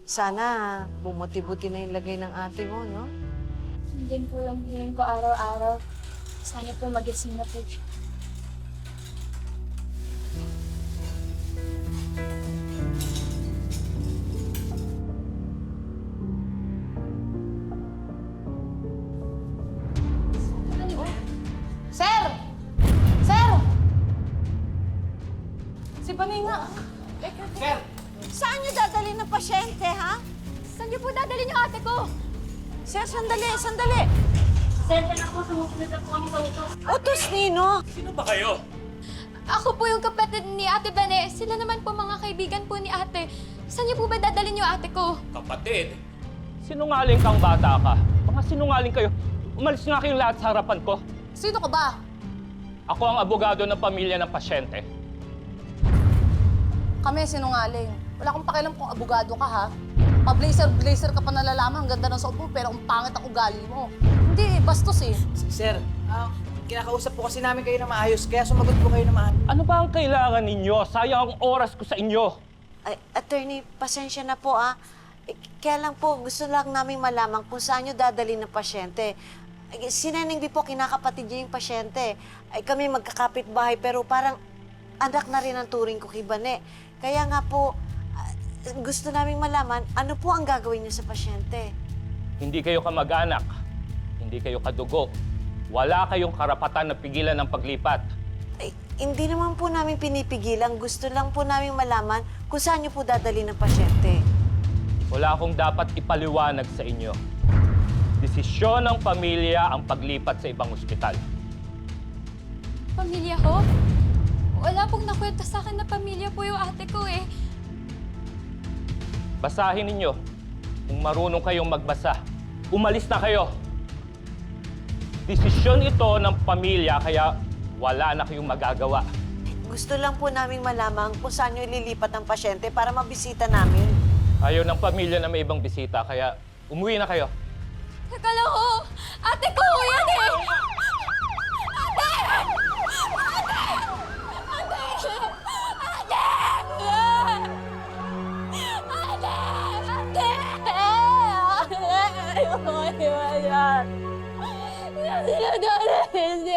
Sana bumuti-buti na yung lagay ng ate mo, no? Hindi po yung hiling ko araw-araw. Sana po magising na po siya. Sir! Sir! Si Paninga. Sir! Saan niyo dadalhin ng pasyente, ha? Saan niyo po dadalhin yung ate ko? Sir, sandali, sandali. Sir, na po, sumusunod na po kami sa utos. Utos, Nino. Sino ba kayo? Ako po yung kapatid ni Ate Bane. Sila naman po mga kaibigan po ni ate. Saan niyo po ba dadalhin yung ate ko? Kapatid. Sinungaling kang bata ka. Mga sinungaling kayo. Umalis nga kayong lahat sa harapan ko. Sino ka ba? Ako ang abogado ng pamilya ng pasyente. Kami sinungaling. Wala akong pakialam kung abogado ka, ha? Pa-blazer ka pa nalalaman. Ang ganda ng suot mo, pero ang pangit ang ugali mo. Hindi, bastos eh. Sir, kinakausap po kasi namin kayo na maayos, kaya sumagot po kayo na maayos. Ano ba ang kailangan ninyo? Sayang ang oras ko sa inyo. Ay, attorney, pasensya na po, ah. Kaya lang po, gusto lang namin malaman kung saan niyo dadalhin ng pasyente. Si Neneng B po, kinakapatid niya yung pasyente. Ay, kami magkakapit-bahay, pero parang anak na rin ang turing ko kay Bane. Kaya nga po, gusto namin malaman, ano po ang gagawin niyo sa pasyente? Hindi kayo kamag-anak. Hindi kayo kadugo. Wala kayong karapatan na pigilan ng paglipat. Ay, hindi naman po namin pinipigilan. Gusto lang po namin malaman kung saan niyo po dadalhin ng pasyente. Wala akong dapat ipaliwanag sa inyo. Desisyon ng pamilya ang paglipat sa ibang ospital. Pamilya ko? Wala pong nakwento sa akin na pamilya po yung ate ko eh. Basahin ninyo. Kung marunong kayong magbasa, umalis na kayo. Desisyon ito ng pamilya, kaya wala na kayong magagawa. Gusto lang po namin malaman kung saan niyo ililipat ang pasyente para mabisita namin. Ayaw ng pamilya na may ibang bisita, kaya umuwi na kayo. Teka lang ho! Ate ko! Yan eh! Ate! Ate! Ate! Ate! Ate! Ate! Ayoko iwan yan. Sino dadalhin si